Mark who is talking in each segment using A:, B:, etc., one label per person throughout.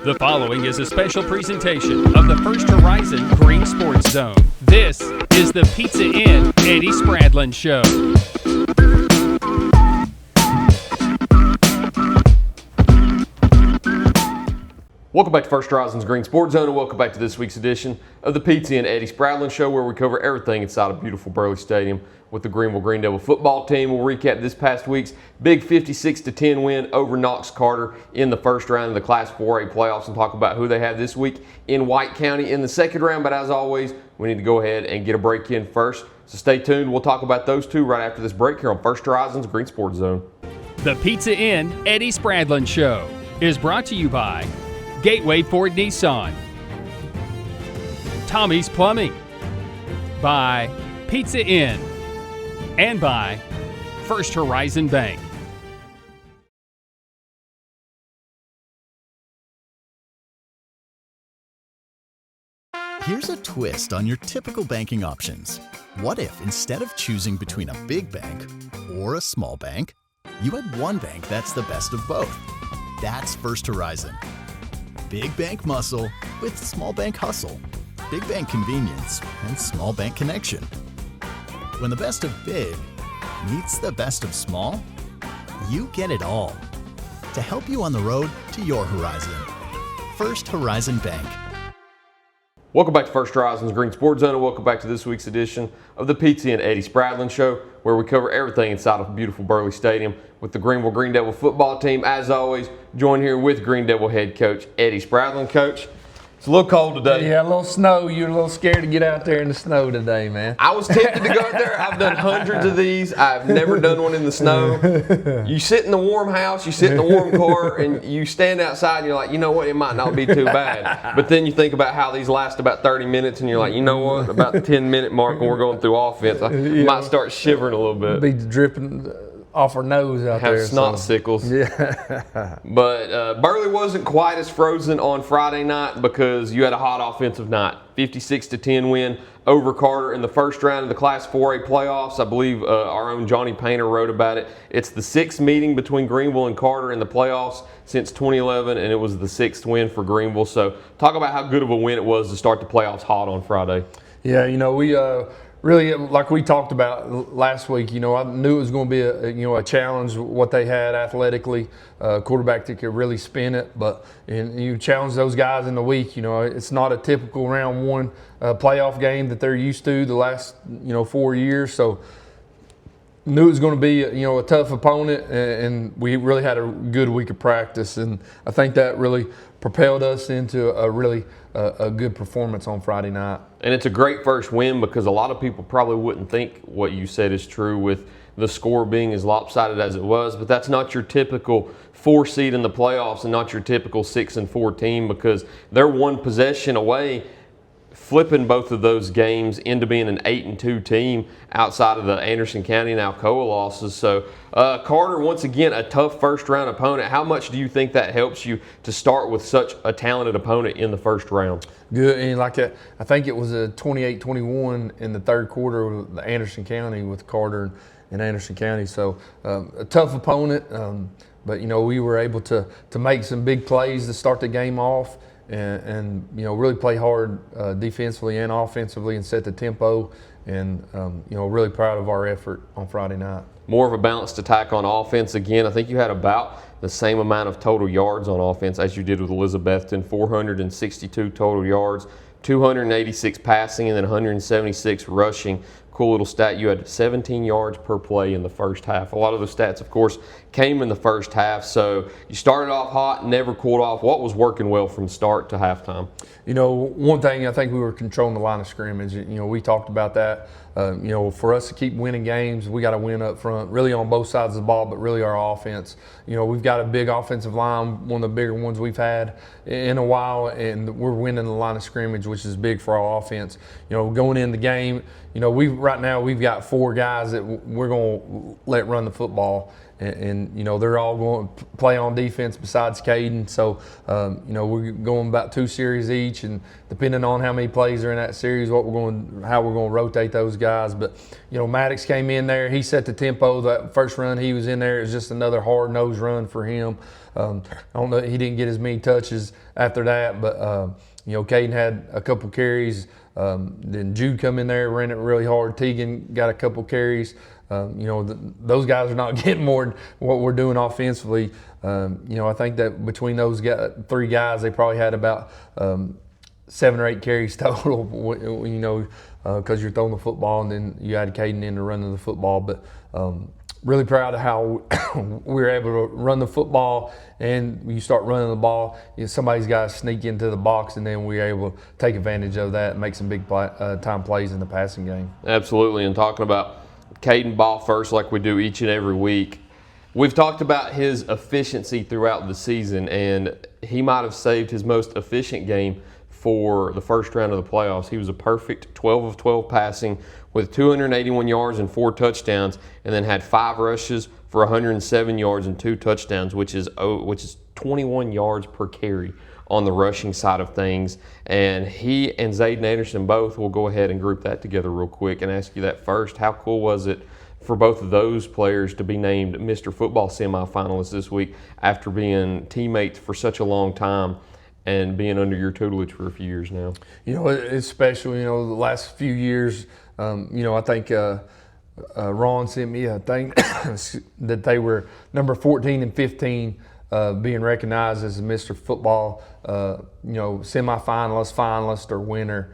A: The following is a special presentation of the First Horizon Greene Sports Zone. This is the Pizza Inn Eddie Spradlen Show.
B: Welcome back to First Horizon's Greene Sports Zone, and welcome back to this week's edition of the Pizza Inn Eddie Spradlen Show, where we cover everything inside of beautiful Burley Stadium with the Greene Devils football team. We'll recap this past week's big 56-10 win over Knox Carter in the first round of the Class 4A playoffs and talk about who they have this week in White County in the second round. But as always, we need to go ahead and get a break in first. So stay tuned. We'll talk about those two right after this break here on First Horizon's Greene Sports Zone.
A: The Pizza Inn Eddie Spradlen Show is brought to you by Gateway Ford Nissan, Tommy's Plumbing, by Pizza Inn, and by First Horizon Bank.
C: Here's a twist on your typical banking options. What if instead of choosing between a big bank or a small bank, you had one bank that's the best of both? That's First Horizon. Big bank muscle with small bank hustle. Big bank convenience and small bank connection. When the best of big meets the best of small, you get it all. To help you on the road to your horizon. First Horizon Bank.
B: Welcome back to First Horizon's Greene Sports Zone, and welcome back to this week's edition of the Pizza Inn Eddie Spradlen Show, where we cover everything inside of beautiful Burley Stadium with the Greene Devil football team. As always, joined here with Greene Devil head coach Eddie Spradlen. Coach, it's a little cold today.
D: Yeah, a little snow. You're a little scared to get out there in the snow today, man.
B: I was tempted to go out there. I've done hundreds of these. I've never done one in the snow. You sit in the warm house, you sit in the warm car, and you stand outside and you're like, you know what, it might not be too bad. But then you think about how these last about 30 minutes and you're like, you know what, about the 10-minute mark when we're going through offense, I might start shivering a little bit.
D: Be dripping off our nose out there.
B: Have snot sickles.
D: Yeah.
B: But Burley wasn't quite as frozen on Friday night because you had a hot offensive night. 56-10 win over Carter in the first round of the Class 4A playoffs. I believe our own Johnny Painter wrote about it. It's the sixth meeting between Greenville and Carter in the playoffs since 2011, and it was the sixth win for Greenville. So talk about how good of a win it was to start the playoffs hot on Friday.
D: Yeah, you know, we really, like we talked about last week, you know, I knew it was going to be a challenge, what they had athletically, quarterback that could really spin it, but you challenge those guys in the week. You know, it's not a typical round one playoff game that they're used to the last, 4 years, so knew it was going to be, a tough opponent, and we really had a good week of practice, and I think that really propelled us into a good performance on Friday night.
B: And it's a great first win because a lot of people probably wouldn't think what you said is true with the score being as lopsided as it was, but that's not your typical 4 seed in the playoffs and not your typical 6-4 team, because they're one possession away, flipping both of those games into being an 8-2 team outside of the Anderson County and Alcoa losses. So Carter, once again, a tough first-round opponent. How much do you think that helps you to start with such a talented opponent in the first round?
D: Good, and I think it was a 28-21 in the third quarter with the Anderson County with Carter and Anderson County. So a tough opponent, but we were able to make some big plays to start the game off. And really play hard defensively and offensively and set the tempo, and really proud of our effort on Friday night.
B: More of a balanced attack on offense again. I think you had about the same amount of total yards on offense as you did with Elizabethton, 462 total yards, 286 passing, and then 176 rushing. Cool little stat, you had 17 yards per play in the first half. A lot of those stats, of course, came in the first half. So you started off hot, never cooled off. What was working well from start to halftime?
D: One thing, I think we were controlling the line of scrimmage. We talked about that. For us to keep winning games, we got to win up front, really on both sides of the ball, but really our offense. We've got a big offensive line, one of the bigger ones we've had in a while, and we're winning the line of scrimmage, which is big for our offense. Going in the game, right now we've got 4 guys that we're going to let run the football. And they're all going to play on defense besides Caden. So, we're going about 2 series each, and depending on how many plays are in that series, how we're going to rotate those guys. But, Maddox came in there. He set the tempo. That first run he was in there, it was just another hard-nosed run for him. I don't know, he didn't get as many touches after that, but Caden had a couple carries. Then Jude come in there, ran it really hard. Tegan got a couple carries. Those guys are not getting more than what we're doing offensively. I think that between those three guys, they probably had about 7 or 8 carries total, because you're throwing the football, and then you had Caden in to running the football. But really proud of how we were able to run the football, and you start running the ball, somebody's got to sneak into the box, and then we're able to take advantage of that and make some big time plays in the passing game.
B: Absolutely, and talking about Caden ball first like we do each and every week, we've talked about his efficiency throughout the season, and he might have saved his most efficient game for the first round of the playoffs. He was a perfect 12 of 12 passing with 281 yards and 4 touchdowns, and then had 5 rushes for 107 yards and 2 touchdowns, which is 21 yards per carry on the rushing side of things. And he and Zayden Anderson both, will go ahead and group that together real quick and ask you that first. How cool was it for both of those players to be named Mr. Football semifinalists this week after being teammates for such a long time and being under your tutelage for a few years now?
D: It's special. The last few years, I think Ron sent me a thing that they were number 14 and 15 being recognized as a Mr. Football, semifinalist, finalist, or winner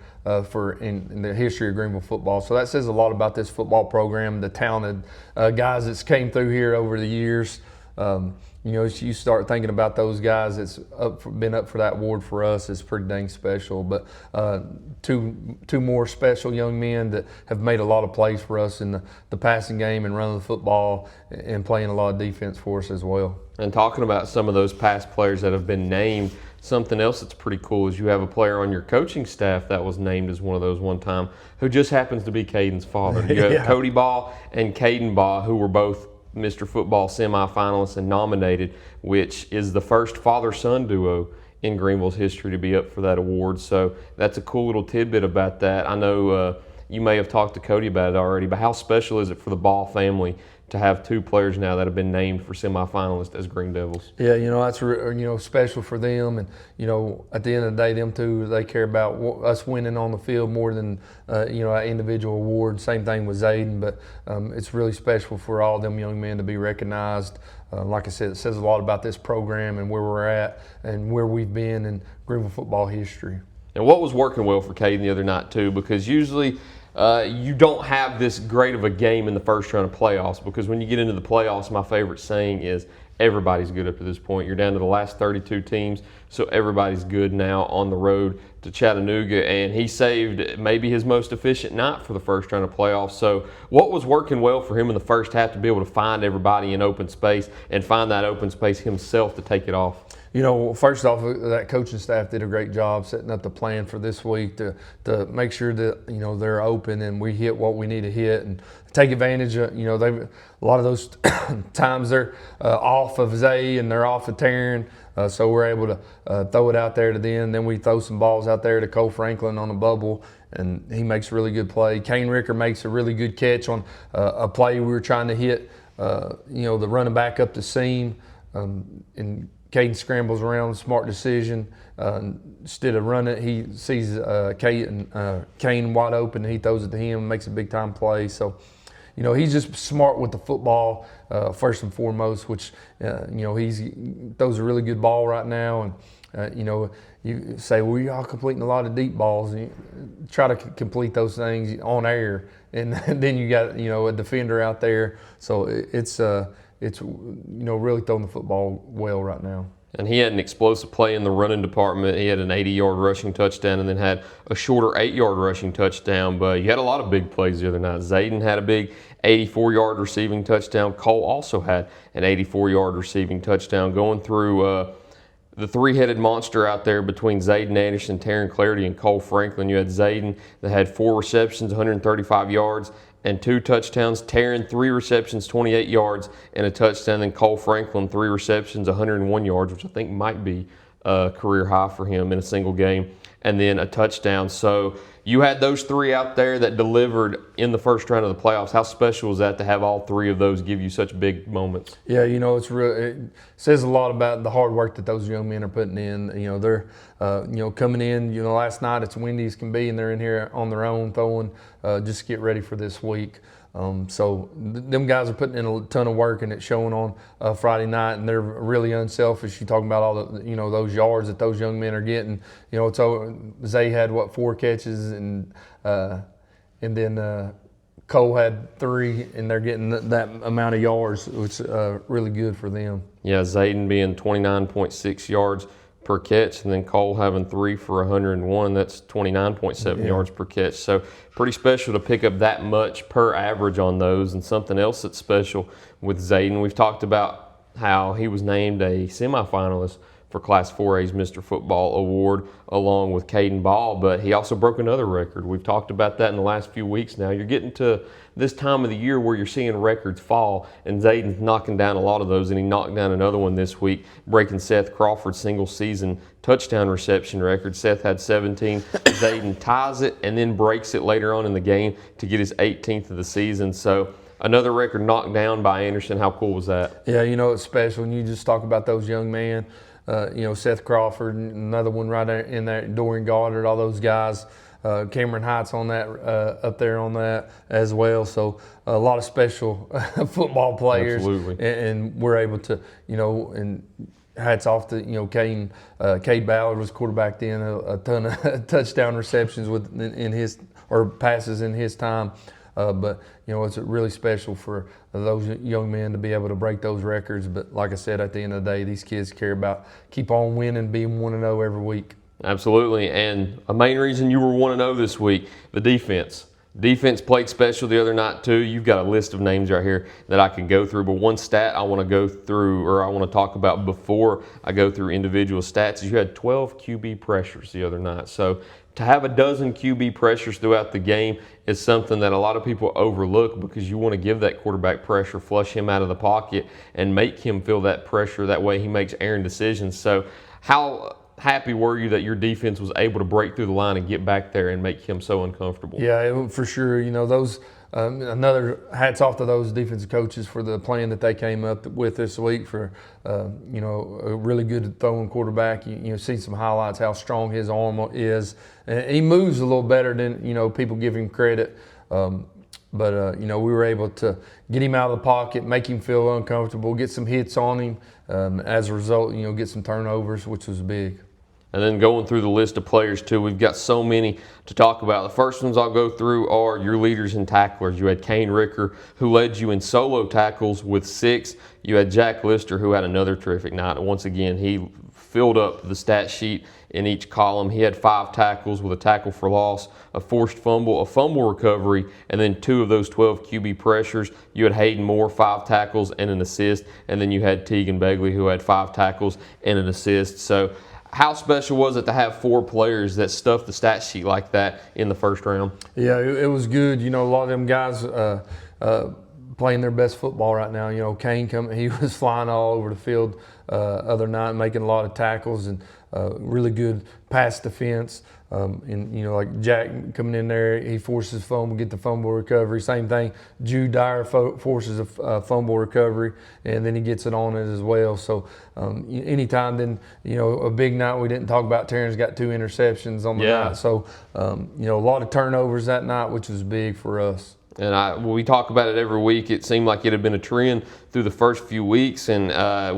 D: in the history of Greenville football. So that says a lot about this football program, the talented guys that's came through here over the years. You start thinking about those guys that's been up for that award for us, is pretty dang special. But two more special young men that have made a lot of plays for us in the passing game and running the football and playing a lot of defense for us as well.
B: And talking about some of those past players that have been named, something else that's pretty cool is you have a player on your coaching staff that was named as one of those one time, who just happens to be Caden's father. You have Cody Ball and Caden Ball, who were both Mr. Football semifinalists and nominated, which is the first father-son duo in Greenville's history to be up for that award. So that's a cool little tidbit about that. I know you may have talked to Cody about it already, but how special is it for the Ball family to have 2 players now that have been named for semifinalists as Greene Devils?
D: Yeah, that's special for them, and at the end of the day, them two, they care about us winning on the field more than an individual award. Same thing with Zayden, but it's really special for all them young men to be recognized. Like I said, it says a lot about this program and where we're at and where we've been in Greenville football history.
B: And what was working well for Caden the other night too, because usually you don't have this great of a game in the first round of playoffs, because when you get into the playoffs, my favorite saying is everybody's good up to this point. You're down to the last 32 teams, so everybody's good now on the road to Chattanooga, and he saved maybe his most efficient night for the first round of playoffs. So what was working well for him in the first half to be able to find everybody in open space and find that open space himself to take it off?
D: First off, that coaching staff did a great job setting up the plan for this week to make sure that they're open and we hit what we need to hit and take advantage of. A lot of those times they're off of Zay and they're off of Taryn, so we're able to throw it out there to them. Then we throw some balls out there to Cole Franklin on a bubble, and he makes a really good play. Kane Ricker makes a really good catch on a play we were trying to hit. The running back up the seam, and Caden scrambles around, smart decision. Instead of running it, he sees Kane wide open, and he throws it to him, makes a big-time play. So, he's just smart with the football, first and foremost, which, he throws a really good ball right now. And, you say, well, y'all completing a lot of deep balls. And you try to complete those things on air, and then you got, a defender out there. So it's really throwing the football well right now.
B: And he had an explosive play in the running department. He had an 80-yard rushing touchdown and then had a shorter 8-yard rushing touchdown. But you had a lot of big plays the other night. Zayden had a big 84-yard receiving touchdown. Cole also had an 84-yard receiving touchdown. Going through the three-headed monster out there between Zayden Anderson, Taryn Clarity, and Cole Franklin, you had Zayden that had 4 receptions, 135 yards, and 2 touchdowns. Taryn, 3 receptions, 28 yards, and a touchdown. Then Cole Franklin, 3 receptions, 101 yards, which I think might be a career high for him in a single game, and then a touchdown. So you had those three out there that delivered in the first round of the playoffs. How special was that to have all three of those give you such big moments?
D: Yeah, it says a lot about the hard work that those young men are putting in. They're coming in. Last night it's windy as can be, and they're in here on their own throwing just to get ready for this week. So them guys are putting in a ton of work, and it's showing on Friday night. And they're really unselfish. You talking about all the those yards that those young men are getting. Zay had 4 catches, and then Cole had 3, and they're getting that amount of yards, which is really good for them.
B: Yeah, Zayden being 29.6 yards per catch, and then Cole having 3 for 101. That's 29.7 yards per catch. So pretty special to pick up that much per average on those. And something else that's special with Zayden, we've talked about how he was named a semifinalist for Class 4A's Mr. Football Award along with Caden Ball, but he also broke another record. We've talked about that in the last few weeks now. You're getting to this time of the year where you're seeing records fall, and Zayden's knocking down a lot of those, and he knocked down another one this week, breaking Seth Crawford's single-season touchdown reception record. Seth had 17. Zayden ties it and then breaks it later on in the game to get his 18th of the season. So another record knocked down by Anderson. How cool was that?
D: Yeah, it's special. And you just talk about those young men. Seth Crawford, another one right there in there, Dorian Goddard, all those guys. Cameron Heights on that, up there on that as well. So a lot of special football players.
B: Absolutely.
D: And we're able to, and hats off to, Cade Ballard was quarterback then, a ton of touchdown receptions in his, or passes in his time. But it's really special for those young men to be able to break those records. But like I said, at the end of the day, these kids care about keep on winning, being 1-0 every week.
B: Absolutely, and a main reason you were 1-0 this week, the defense. Defense played special the other night too. You've got a list of names right here that I can go through, but one stat I want to go through, or I want to talk about before I go through individual stats, is you had 12 QB pressures the other night. So to have a dozen QB pressures throughout the game is something that a lot of people overlook, because you want to give that quarterback pressure, flush him out of the pocket, and make him feel that pressure. That way he makes errant decisions. So how happy were you that your defense was able to break through the line and get back there and make him so uncomfortable?
D: Yeah, for sure. Those another hats off to those defensive coaches for the plan that they came up with this week for a really good throwing quarterback. You see some highlights how strong his arm is, and he moves a little better than people give him credit. But we were able to get him out of the pocket, make him feel uncomfortable, get some hits on him. As a result, get some turnovers, which was big.
B: And then going through the list of players too, we've got so many to talk about. The first ones I'll go through are your leaders and tacklers. You had Kane Ricker, who led you in solo tackles with 6. You had Jack Lister, who had another terrific night. Once again, he filled up the stat sheet in each column. He had 5 tackles with a tackle for loss, a forced fumble, a fumble recovery, and then 2 of those 12 QB pressures. You had Hayden Moore, 5 tackles and an assist, and then you had Tegan Begley, who had 5 tackles and an assist. So how special was it to have 4 players that stuffed the stat sheet like that in the first round?
D: Yeah, it was good. A lot of them guys playing their best football right now. Kane he was flying all over the field other night, making a lot of tackles and really good pass defense. Like Jack coming in there, he forces fumble, get the fumble recovery. Same thing, Jude Dyer forces a fumble recovery, and then he gets it on it as well. So anytime then, a big night, we didn't talk about Terrence got 2 interceptions on the night. So, a lot of turnovers that night, which was big for us.
B: And we talk about it every week. It seemed like it had been a trend through the first few weeks, and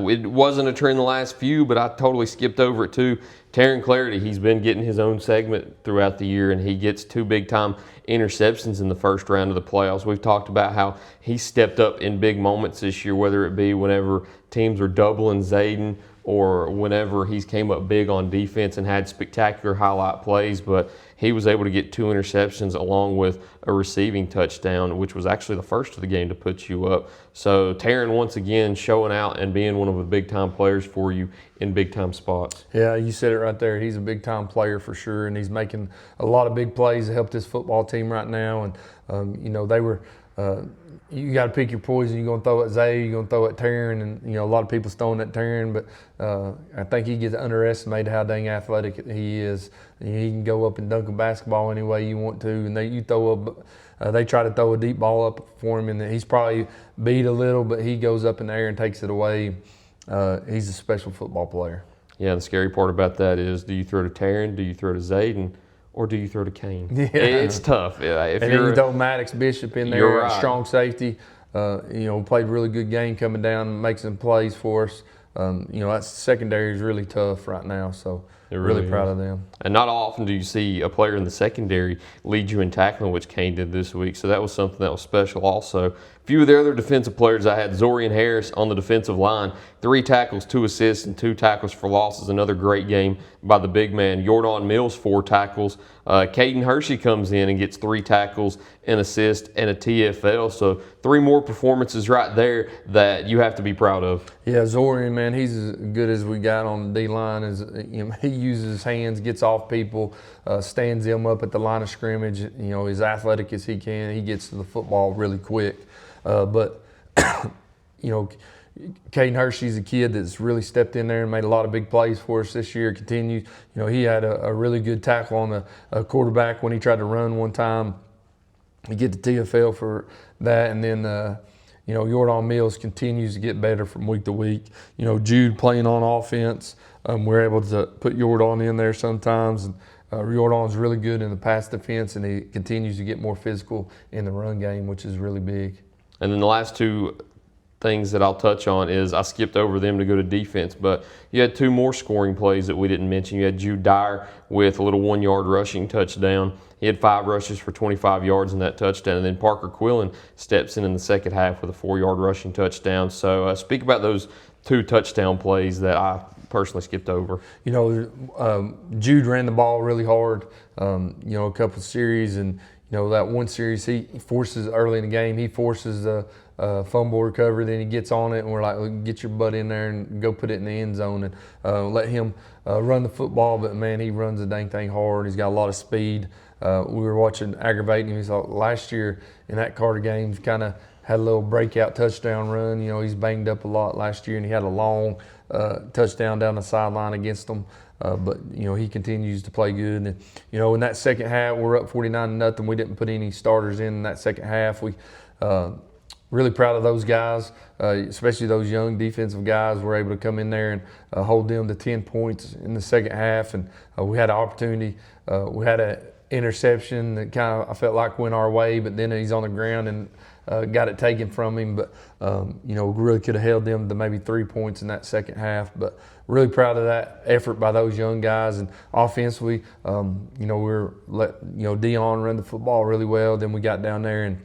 B: it wasn't a trend the last few, but I totally skipped over it too. Taryn Clarity, he's been getting his own segment throughout the year, and he gets 2 big-time interceptions in the first round of the playoffs. We've talked about how he stepped up in big moments this year, whether it be whenever teams are doubling Zayden or whenever he's came up big on defense and had spectacular highlight plays. But he was able to get 2 interceptions along with a receiving touchdown, which was actually the first of the game to put you up. So Taryn, once again, showing out and being one of the big-time players for you in big-time spots.
D: Yeah, you said it right there. He's a big-time player for sure, and he's making a lot of big plays to help this football team right now. And, they were you got to pick your poison. You're going to throw at Zay, you're going to throw at Taryn, and a lot of people's throwing at Taryn, but I think he gets underestimated how dang athletic he is. He can go up and dunk a basketball any way you want to, and they try to throw a deep ball up for him, and he's probably beat a little, but he goes up in the air and takes it away. He's a special football player.
B: Yeah, the scary part about that is, do you throw to Taryn, do you throw to Zayden, or do you throw to Kane?
D: Yeah.
B: It's tough. If
D: and then you throw Maddox Bishop in there,
B: you're right.
D: Strong safety. Played a really good game coming down, makes some plays for us. That secondary is really tough right now, so really proud of them.
B: And not often do you see a player in the secondary lead you in tackling, which Kane did this week, so that was something that was special also. A few of the other defensive players, I had Zorian Harris on the defensive line, 3 tackles, 2 assists, and 2 tackles for losses. Another great game by the big man. Jordan Mills, 4 tackles. Caden Hershey comes in and gets 3 tackles, an assist, and a TFL. So 3 more performances right there that you have to be proud of.
D: Yeah, Zorian, man, he's as good as we got on the D-line. He uses his hands, gets off people, stands them up at the line of scrimmage. As athletic as he can, he gets to the football really quick. But Caden Hershey's a kid that's really stepped in there and made a lot of big plays for us this year. Continues. He had a really good tackle on the quarterback when he tried to run one time. He get the TFL for that, and then Jordan Mills continues to get better from week to week. Jude playing on offense. We're able to put Jordan in there sometimes. And Jordan's really good in the pass defense, and he continues to get more physical in the run game, which is really big.
B: And then the last 2 things that I'll touch on is I skipped over them to go to defense, but you had 2 more scoring plays that we didn't mention. You had Jude Dyer with a little 1-yard rushing touchdown. He had 5 rushes for 25 yards in that touchdown. And then Parker Quillen steps in the second half with a 4-yard rushing touchdown. So speak about those 2 touchdown plays that I personally skipped over.
D: Jude ran the ball really hard, a couple of series, and that one series he forces early in the game, he forces a fumble recovery, then he gets on it, and we're like, well, get your butt in there and go put it in the end zone and let him run the football. But man, he runs the dang thing hard. He's got a lot of speed. We were watching aggravating him. He's like, last year in that Carter game, he kind of had a little breakout touchdown run. He's banged up a lot last year, and he had a long touchdown down the sideline against them. But he continues to play good. And in that second half, we're up 49-0. We didn't put any starters in that second half. We really proud of those guys, especially those young defensive guys. We're able to come in there and hold them to 10 points in the second half. And we had an opportunity. We had an interception that kind of I felt like went our way, but then he's on the ground and got it taken from him. But we really could have held them to maybe 3 points in that second half. But really proud of that effort by those young guys. And offensively, we were let Dion run the football really well. Then we got down there and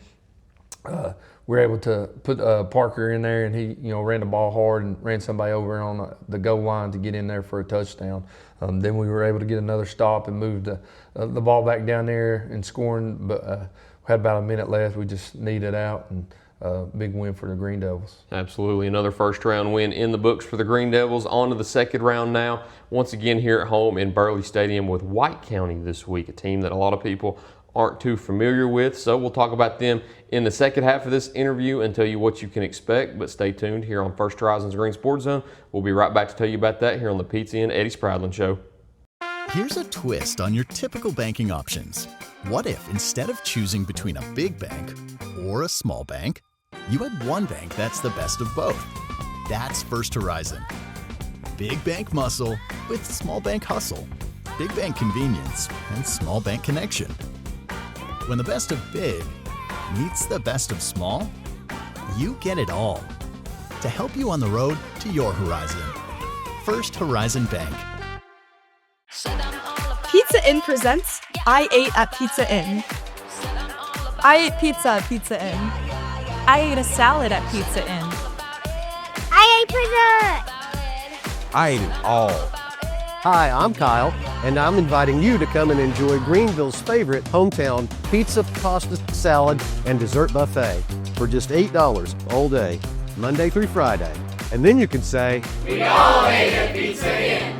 D: we were able to put Parker in there, and he ran the ball hard and ran somebody over on the goal line to get in there for a touchdown. Then we were able to get another stop and move the ball back down there and scoring. But we had about a minute left. We just needed out, and big win for the Greene Devils.
B: Absolutely. Another first-round win in the books for the Greene Devils. On to the second round now. Once again here at home in Burley Stadium with White County this week, a team that a lot of people aren't too familiar with. So we'll talk about them in the second half of this interview and tell you what you can expect. But stay tuned here on First Horizon's Greene Sports Zone. We'll be right back to tell you about that here on the Pizza and Eddie Spradlen Show.
C: Here's a twist on your typical banking options. What if instead of choosing between a big bank or a small bank, you had one bank that's the best of both? That's First Horizon. Big bank muscle with small bank hustle. Big bank convenience and small bank connection. When the best of big meets the best of small, you get it all. To help you on the road to your horizon. First Horizon Bank.
E: Pizza Inn presents I Ate at Pizza Inn. I ate pizza at Pizza Inn. I ate a salad at Pizza Inn.
F: I ate pizza!
G: I ate it all.
H: Hi, I'm Kyle, and I'm inviting you to come and enjoy Greenville's favorite hometown pizza, pasta, salad, and dessert buffet for just $8 all day, Monday through Friday. And then you can say,
I: we all ate at Pizza Inn.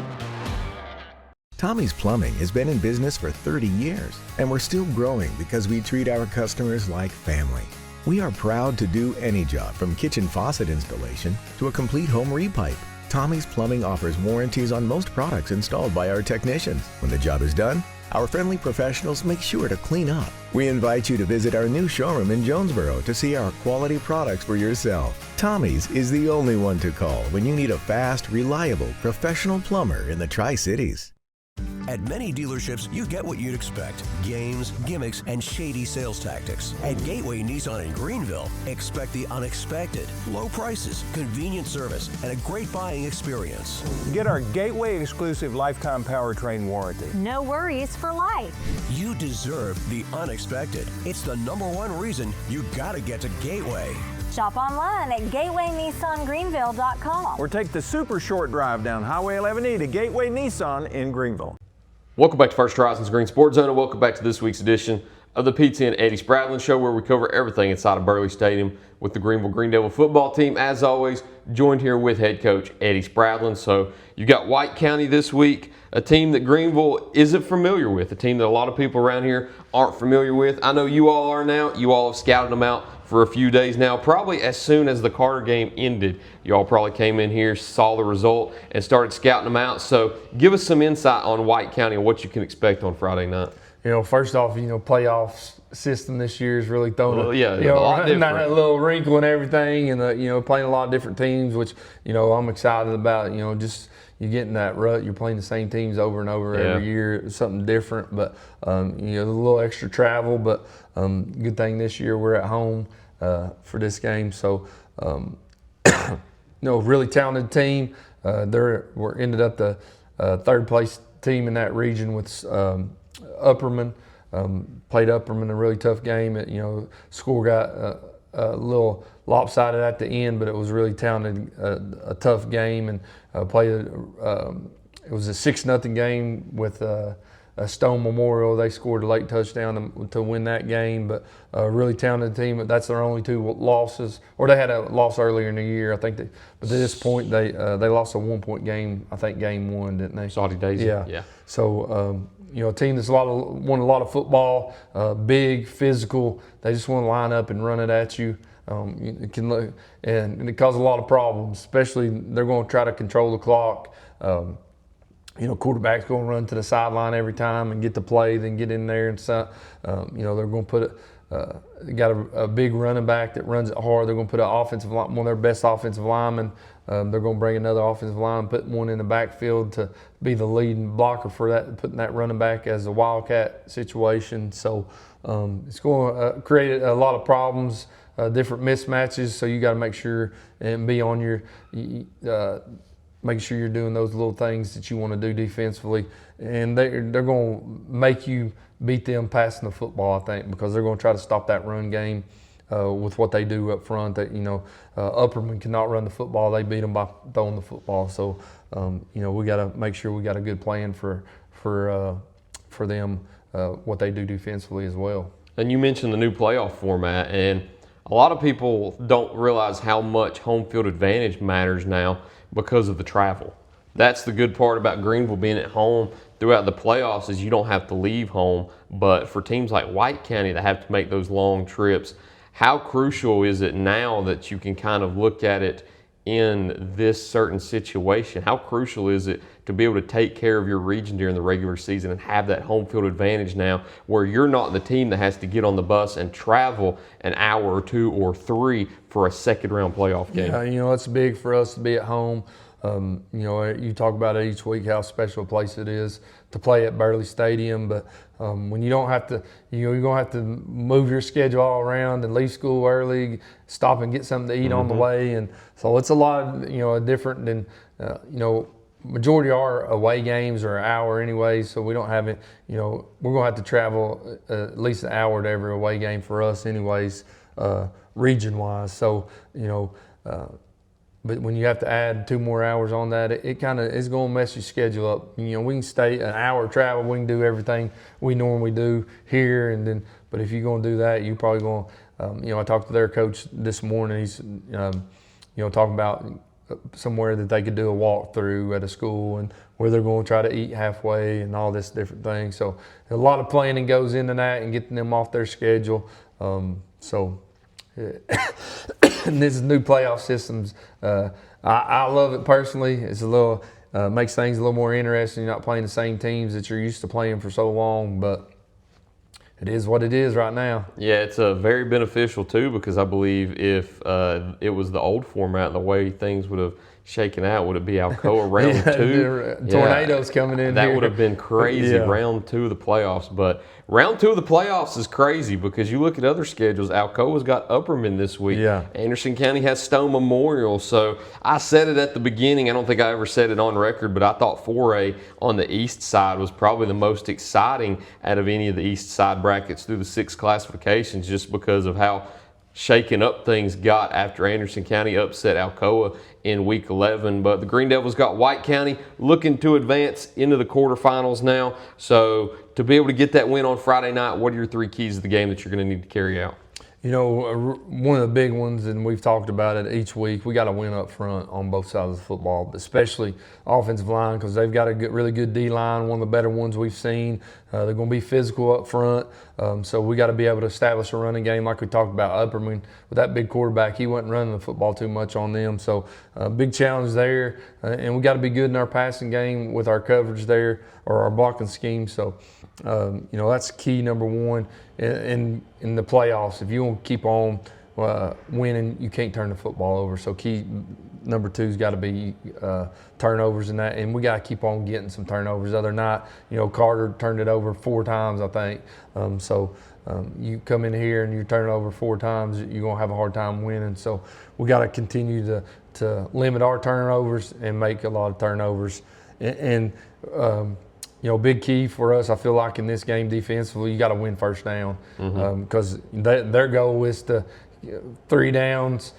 J: Tommy's Plumbing has been in business for 30 years, and we're still growing because we treat our customers like family. We are proud to do any job from kitchen faucet installation to a complete home repipe. Tommy's Plumbing offers warranties on most products installed by our technicians. When the job is done, our friendly professionals make sure to clean up. We invite you to visit our new showroom in Jonesboro to see our quality products for yourself. Tommy's is the only one to call when you need a fast, reliable, professional plumber in the Tri-Cities.
G: At many dealerships, you get what you'd expect: games, gimmicks, and shady sales tactics. At Gateway Nissan in Greenville, expect the unexpected: low prices, convenient service, and a great buying experience.
K: Get our Gateway exclusive lifetime powertrain warranty.
L: No worries for life.
G: You deserve the unexpected. It's the #1 reason you gotta get to Gateway.
L: Shop online at GatewayNissanGreenville.com.
K: Or take the super short drive down Highway 11E to Gateway Nissan in Greenville.
B: Welcome back to First Horizons Green Sports Zone, and welcome back to this week's edition of the Pizza and Eddie Spradlen Show, where we cover everything inside of Burley Stadium with the Greenville Greene Devil football team. As always, joined here with head coach Eddie Spradlen. So you got White County this week, a team that Greenville isn't familiar with, a team that a lot of people around here aren't familiar with. I know you all are now. You all have scouted them out for a few days now. Probably as soon as the Carter game ended, you all probably came in here, saw the result, and started scouting them out. So give us some insight on White County and what you can expect on Friday night.
D: First off, playoff system this year is really throwing a
B: lot different.
D: A little wrinkle and everything, and playing a lot of different teams, which I'm excited about. Just you get in that rut, you're playing the same teams over and over every year. It's something different, but a little extra travel. But good thing this year we're at home for this game. So really talented team. We're ended up the third place team in that region with Upperman. Played Upperman a really tough game. Score got a little lopsided at the end, but it was really talented, a tough game, and played. It was a 6-0 game with a Stone Memorial. They scored a late touchdown to win that game, but a really talented team. That's their only 2 losses, or they had a loss earlier in the year, I think. But at this point, they lost a 1-point game. I think game 1, didn't they?
B: Saudi Daisy.
D: Yeah. So a team that's won a lot of football, big, physical. They just want to line up and run it at you. It can look, and it causes a lot of problems. Especially they're going to try to control the clock. Quarterback's going to run to the sideline every time and get the play, then get in there and stuff. They're going to put got a big running back that runs it hard. They're going to put one of their best offensive linemen. They're going to bring another offensive line, put one in the backfield to be the leading blocker for that, putting that running back as a wildcat situation. So it's going to create a lot of problems, different mismatches. So you got to make sure and be on your make sure you're doing those little things that you want to do defensively, and they're going to make you beat them passing the football, I think, because they're going to try to stop that run game with what they do up front. That Upperman cannot run the football; they beat them by throwing the football. So we got to make sure we got a good plan for them, what they do defensively as well.
B: And you mentioned the new playoff format, and a lot of people don't realize how much home field advantage matters now because of the travel. That's the good part about Greenville being at home throughout the playoffs, is you don't have to leave home. But for teams like White County that have to make those long trips, how crucial is it now that you can kind of look at it in this certain situation? How crucial is it to be able to take care of your region during the regular season and have that home field advantage now, where you're not the team that has to get on the bus and travel an hour or 2 or 3 for a second-round playoff game?
D: Yeah, it's big for us to be at home. You talk about it each week, how special a place it is to play at Burley Stadium, but when you don't have to, you're going to have to move your schedule all around and leave school early, stop and get something to eat on the way, and so it's a lot, different than, majority of our away games are an hour anyway, so we don't have it, we're going to have to travel at least an hour to every away game for us anyways, region-wise, so, but when you have to add 2 more hours on that, it's going to mess your schedule up. We can stay an hour travel. We can do everything we normally do here, but if you're going to do that, you're probably going to. I talked to their coach this morning. He's talking about somewhere that they could do a walkthrough at a school, and where they're going to try to eat halfway and all this different things. So a lot of planning goes into that and getting them off their schedule. So And this is new playoff systems. I love it personally. It's a little makes things a little more interesting. You're not playing the same teams that you're used to playing for so long, but it is what it is right now.
B: Yeah, it's very beneficial too, because I believe if it was the old format, the way things would have shaken out, would it be Alcoa round two?
D: Tornadoes coming in.
B: That
D: here.
B: would have been crazy. Round 2 of the playoffs, but round 2 of the playoffs is crazy because you look at other schedules. Alcoa's got Upperman this week.
D: Yeah.
B: Anderson County has Stone Memorial. So I said it at the beginning. I don't think I ever said it on record, but I thought 4A on the east side was probably the most exciting out of any of the east side brackets through the 6 classifications, just because of how shaking up things got after Anderson County upset Alcoa in week 11. But the Greene Devils got White County looking to advance into the quarterfinals now. So to be able to get that win on Friday night, what are your 3 keys of the game that you're going to need to carry out?
D: You know, one of the big ones, and we've talked about it each week, we got to win up front on both sides of the football, but especially offensive line, because they've got a really good D-line, one of the better ones we've seen. They're going to be physical up front, so we got to be able to establish a running game like we talked about Upperman. With that big quarterback, he wasn't running the football too much on them, so big challenge there. And we got to be good in our passing game with our coverage there, or our blocking scheme. So, you know, that's key number one in the playoffs. If you want to keep on winning, you can't turn the football over. So key number 2's got to be turnovers in that, and we got to keep on getting some turnovers. Other night, you know, Carter turned it over 4 times, I think. You come in here and you turn it over 4 times, you're gonna have a hard time winning. So we got to continue to limit our turnovers and make a lot of turnovers. And you know, big key for us, I feel like in this game defensively, you got to win first down, because their goal is to 3 downs.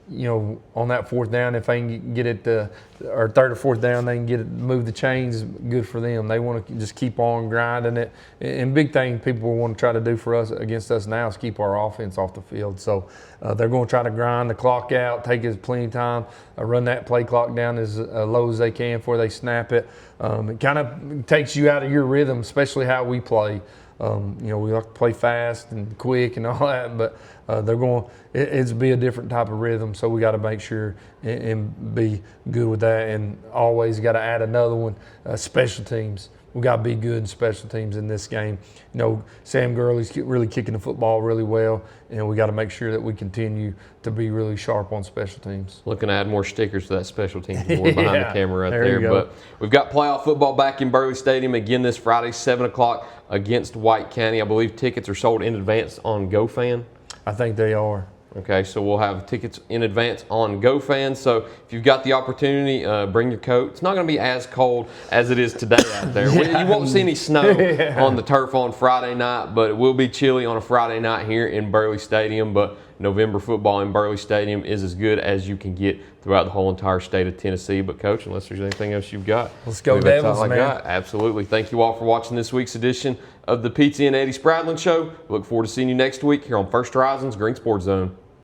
D: You know, on that 4th down, if they can get it or 3rd or 4th down, they can get it, move the chains. Good for them. They want to just keep on grinding it. And big thing people want to try to do for us against us now is keep our offense off the field. So they're going to try to grind the clock out, take us plenty of time, run that play clock down as low as they can before they snap it. It kind of takes you out of your rhythm, especially how we play. You know, we like to play fast and quick and all that, but it's be a different type of rhythm, so we got to make sure and be good with that. And always got to add another one, special teams. We got to be good in special teams in this game. You know, Sam Gurley's really kicking the football really well, and we got to make sure that we continue to be really sharp on special teams.
B: Looking to add more stickers to that special teams board behind the camera right there.
D: You go.
B: But we've got playoff football back in Burley Stadium again this Friday, 7 o'clock against White County. I believe tickets are sold in advance on GoFan.
D: I think they are.
B: Okay, so we'll have tickets in advance on GoFan. So if you've got the opportunity, bring your coat. It's not going to be as cold as it is today out there. You won't see any snow on the turf on Friday night, but it will be chilly on a Friday night here in Burley Stadium. But November football in Burley Stadium is as good as you can get throughout the whole entire state of Tennessee. But, Coach, unless there's anything else you've got.
D: Let's go Devils, man.
B: Absolutely. Thank you all for watching this week's edition of the Pizza and Eddie Spradlen Show. We look forward to seeing you next week here on First Horizon's Green Sports Zone.